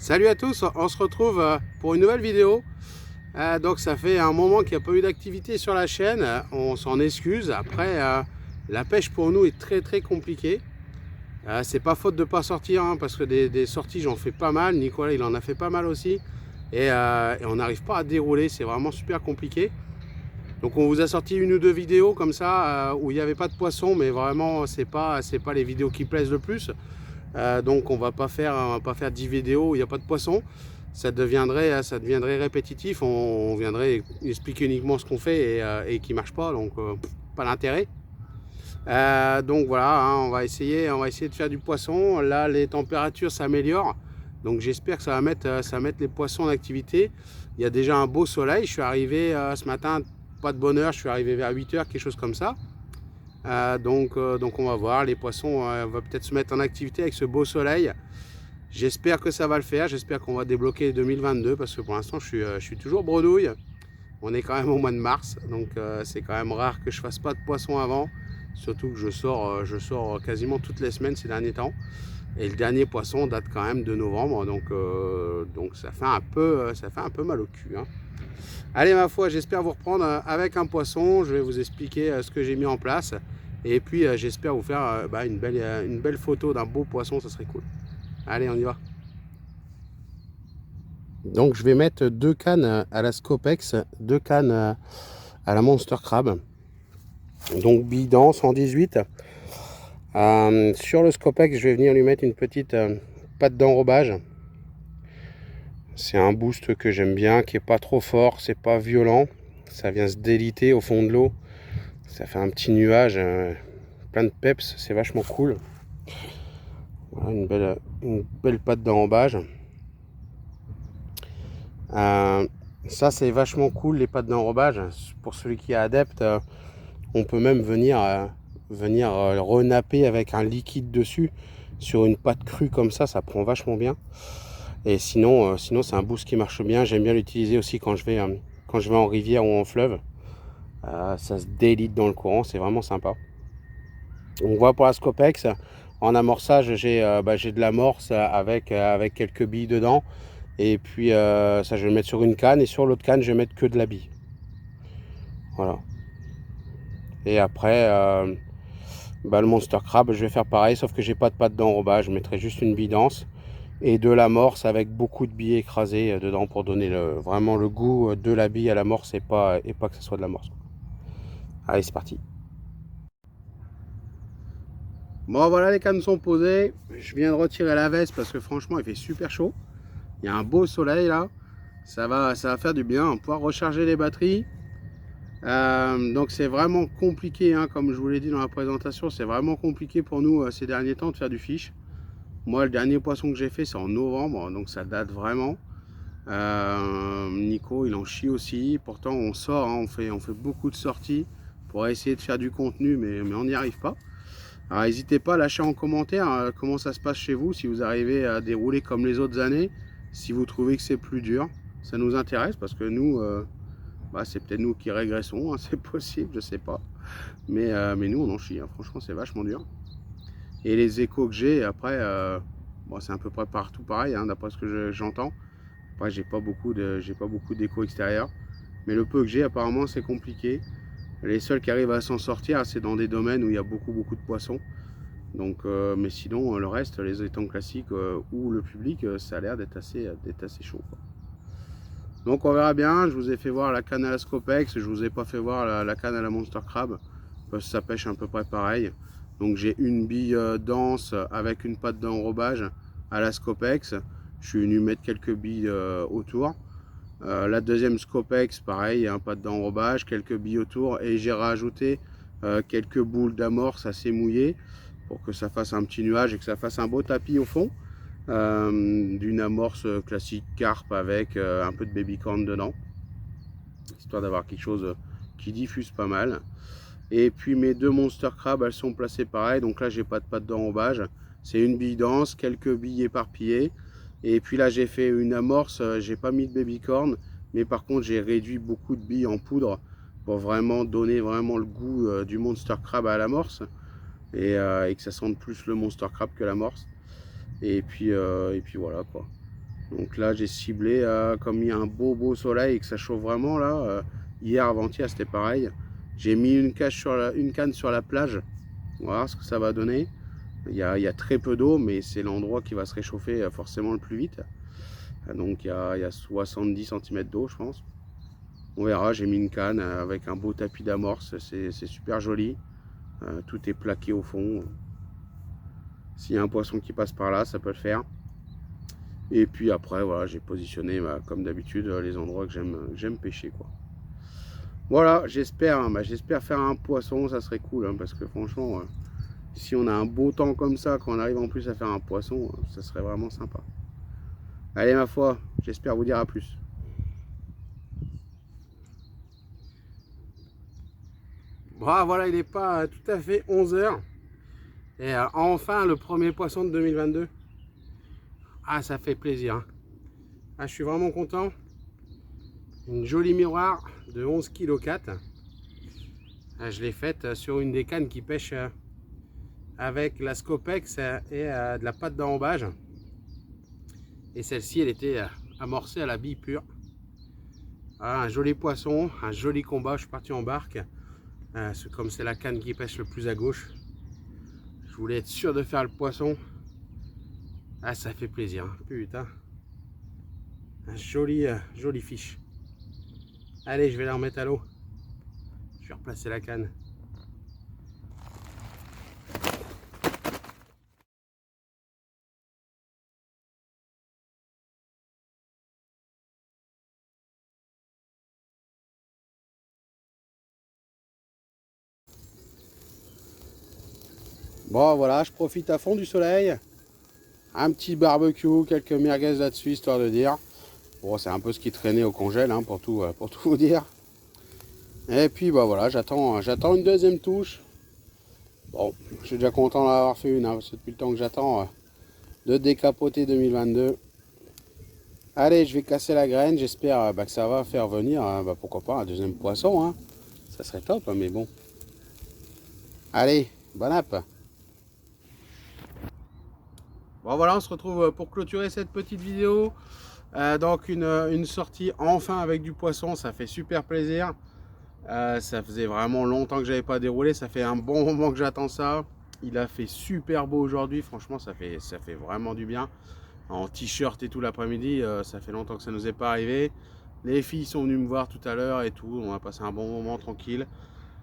Salut à tous, on se retrouve pour une nouvelle vidéo. Donc ça fait un moment qu'il n'y a pas eu d'activité sur la chaîne, on s'en excuse. Après, la pêche pour nous est très compliquée. C'est pas faute de ne pas sortir, hein, parce que des sorties j'en fais pas mal. Nicolas il en a fait pas mal aussi. Et on n'arrive pas à dérouler, c'est vraiment super compliqué. Donc on vous a sorti une ou deux vidéos comme ça où il n'y avait pas de poisson, mais vraiment c'est pas les vidéos qui plaisent le plus. Donc on va pas faire 10 vidéos où il n'y a pas de poisson. Ça deviendrait répétitif. On viendrait expliquer uniquement ce qu'on fait et qui marche pas. Donc pas d'intérêt. Donc voilà, hein, on va essayer de faire du poisson. Là, les températures s'améliorent. Donc j'espère que ça va mettre les poissons en activité. Il y a déjà un beau soleil. Je suis arrivé ce matin, pas de bonne heure, je suis arrivé vers 8 h, quelque chose comme ça. Donc on va voir, les poissons vont peut-être se mettre en activité avec ce beau soleil. J'espère que ça va le faire, j'espère qu'on va débloquer 2022 parce que pour l'instant je suis toujours bredouille. On est quand même au mois de mars, donc c'est quand même rare que je fasse pas de poisson avant. Surtout que je sors quasiment toutes les semaines ces derniers temps. Et le dernier poisson date quand même de novembre, donc ça fait un peu mal au cul, hein. Allez ma foi, j'espère vous reprendre avec un poisson. Je vais vous expliquer ce que j'ai mis en place. Et puis j'espère vous faire une belle photo d'un beau poisson, ça serait cool. Allez, on y va. Donc je vais mettre deux cannes à la Scopex, deux cannes à la Monster Crab. Donc bidon 118. Sur le Scopex, je vais venir lui mettre une petite patte d'enrobage. C'est un boost que j'aime bien, qui est pas trop fort, c'est pas violent. Ça vient se déliter au fond de l'eau. Ça fait un petit nuage, plein de peps, c'est vachement cool. Voilà, une belle patte d'enrobage. Ça c'est vachement cool, les pattes d'enrobage. Pour celui qui est adepte, on peut même venir renapper avec un liquide dessus. Sur une pâte crue comme ça prend vachement bien. Et sinon c'est un boost qui marche bien. J'aime bien l'utiliser aussi quand je vais en rivière ou en fleuve. Ça se délite dans le courant, c'est vraiment sympa. On voit pour la Scopex, en amorçage, j'ai de l'amorce avec quelques billes dedans. Et puis ça, je vais le mettre sur une canne. Et sur l'autre canne, je vais mettre que de la bille. Voilà. Et après, le Monster Crab, je vais faire pareil, sauf que j'ai pas de pâte d'enrobage. Je mettrai juste une bille dense et de l'amorce avec beaucoup de billes écrasées dedans pour donner vraiment le goût de la bille à l'amorce et pas que ce soit de l'amorce. Allez, c'est parti. Bon voilà, les cannes sont posées. Je viens de retirer la veste parce que franchement il fait super chaud. Il y a un beau soleil là. Ça va faire du bien. On va pouvoir recharger les batteries. Donc c'est vraiment compliqué, hein, comme je vous l'ai dit dans la présentation. C'est vraiment compliqué pour nous ces derniers temps de faire du fiche. Moi le dernier poisson que j'ai fait c'est en novembre. Donc ça date vraiment. Nico il en chie aussi. Pourtant on sort, hein, on fait beaucoup de sorties pour essayer de faire du contenu. Mais on n'y arrive pas. Alors n'hésitez pas à lâcher en commentaire comment ça se passe chez vous, si vous arrivez à dérouler comme les autres années, si vous trouvez que c'est plus dur. Ça nous intéresse parce que nous, c'est peut-être nous qui régressons, hein, c'est possible, je sais pas. Mais nous on en chie, hein. Franchement c'est vachement dur. Et les échos que j'ai après, c'est à peu près partout pareil, hein, d'après ce que j'entends. Après j'ai pas beaucoup d'échos extérieurs. Mais le peu que j'ai apparemment c'est compliqué. Les seuls qui arrivent à s'en sortir, c'est dans des domaines où il y a beaucoup de poissons. Donc, mais sinon, le reste, les étangs classiques ou le public, ça a l'air d'être assez chaud, quoi. Donc on verra bien. Je vous ai fait voir la canne à la Scopex. Je vous ai pas fait voir la canne à la Monster Crab parce que ça pêche à peu près pareil. Donc j'ai une bille dense avec une patte d'enrobage à la Scopex. Je suis venu mettre quelques billes autour. La deuxième Scopex, pareil, un patte d'enrobage, quelques billes autour et j'ai rajouté quelques boules d'amorce assez mouillées pour que ça fasse un petit nuage et que ça fasse un beau tapis au fond. D'une amorce classique carpe avec un peu de baby corn dedans, histoire d'avoir quelque chose qui diffuse pas mal. Et puis mes deux Monster Crab, elles sont placées pareil. Donc là j'ai pas de pâte d'enrobage, c'est une bille dense, quelques billes éparpillées. Et puis là j'ai fait une amorce, j'ai pas mis de baby corn, mais par contre j'ai réduit beaucoup de billes en poudre pour vraiment donner vraiment le goût du Monster Crab à l'amorce et que ça sente plus le Monster Crab que l'amorce. Et puis voilà quoi. Donc là j'ai ciblé, comme il y a un beau soleil et que ça chauffe vraiment là, hier avant-hier c'était pareil. J'ai mis une canne sur la plage, on va voir ce que ça va donner. Il y a très peu d'eau, mais c'est l'endroit qui va se réchauffer forcément le plus vite. Donc il y a 70 cm d'eau je pense. On verra, j'ai mis une canne avec un beau tapis d'amorce, c'est super joli. Tout est plaqué au fond. S'il y a un poisson qui passe par là, ça peut le faire. Et puis après, voilà, j'ai positionné, comme d'habitude, les endroits que j'aime pêcher, quoi. Voilà, j'espère faire un poisson, ça serait cool, hein, parce que franchement, si on a un beau temps comme ça, qu'on arrive en plus à faire un poisson, ça serait vraiment sympa. Allez, ma foi, j'espère vous dire à plus. Bon, voilà, il n'est pas tout à fait 11 h. Et enfin, le premier poisson de 2022. Ah, ça fait plaisir, hein. Ah, je suis vraiment content. Une jolie miroir de 11 kg 4. Ah, je l'ai faite sur une des cannes qui pêche avec la Scopex et de la pâte d'enrobage. Et celle-ci, elle était amorcée à la bille pure. Ah, un joli poisson, un joli combat. Je suis parti en barque. Comme c'est la canne qui pêche le plus à gauche, je voulais être sûr de faire le poisson. Ah, ça fait plaisir, hein. Putain. Un joli fiche. Allez, je vais la remettre à l'eau. Je vais replacer la canne. Bon, voilà, je profite à fond du soleil. Un petit barbecue, quelques merguez là-dessus, histoire de dire. Bon, c'est un peu ce qui traînait au congèle, hein, pour tout vous dire. Et puis, bah voilà, j'attends une deuxième touche. Bon, je suis déjà content d'avoir fait une, hein, parce que depuis le temps que j'attends de décapoter 2022. Allez, je vais casser la graine, j'espère que ça va faire venir, pourquoi pas, un deuxième poisson, hein. Ça serait top, hein, mais bon. Allez, bon app. Bon voilà, on se retrouve pour clôturer cette petite vidéo. Donc une sortie enfin avec du poisson, ça fait super plaisir. Ça faisait vraiment longtemps que j'avais pas déroulé, ça fait un bon moment que j'attends ça. Il a fait super beau aujourd'hui, franchement ça fait vraiment du bien. En t-shirt et tout l'après-midi, ça fait longtemps que ça nous est pas arrivé. Les filles sont venues me voir tout à l'heure et tout, on a passé un bon moment tranquille.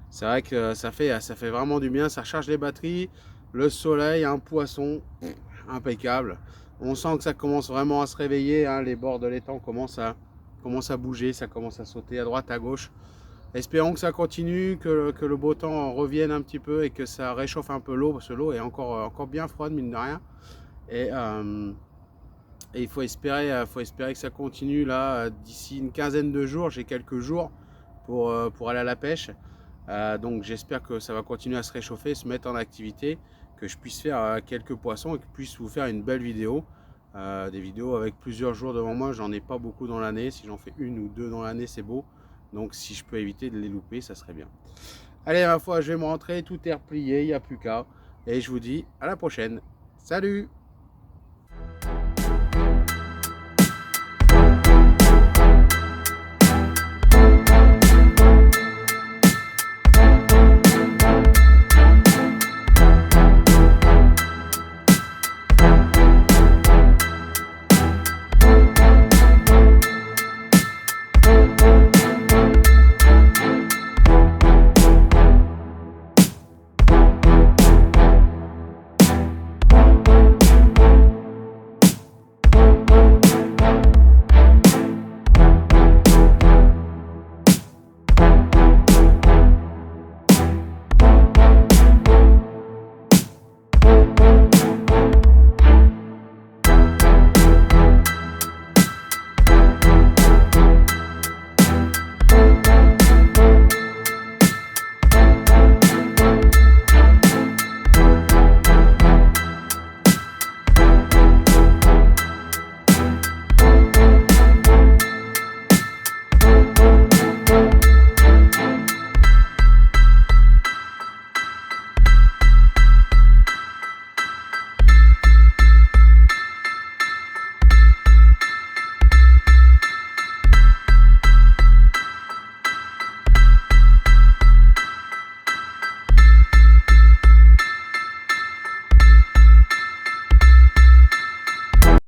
C'est vrai que ça fait vraiment du bien, ça recharge les batteries. Le soleil, un poisson, impeccable. On sent que ça commence vraiment à se réveiller, hein. Les bords de l'étang commencent à bouger, ça commence à sauter à droite, à gauche. Espérons que ça continue, que le beau temps revienne un petit peu et que ça réchauffe un peu l'eau, parce que l'eau est encore bien froide, mine de rien. Et il faut espérer que ça continue là, d'ici une quinzaine de jours. J'ai quelques jours pour aller à la pêche. Donc j'espère que ça va continuer à se réchauffer, se mettre en activité, que je puisse faire quelques poissons et que je puisse vous faire une belle vidéo. Des vidéos avec plusieurs jours devant moi, j'en ai pas beaucoup dans l'année. Si j'en fais une ou deux dans l'année, c'est beau. Donc si je peux éviter de les louper, ça serait bien. Allez, ma foi, je vais me rentrer, tout est replié, il n'y a plus qu'à. Et je vous dis à la prochaine. Salut!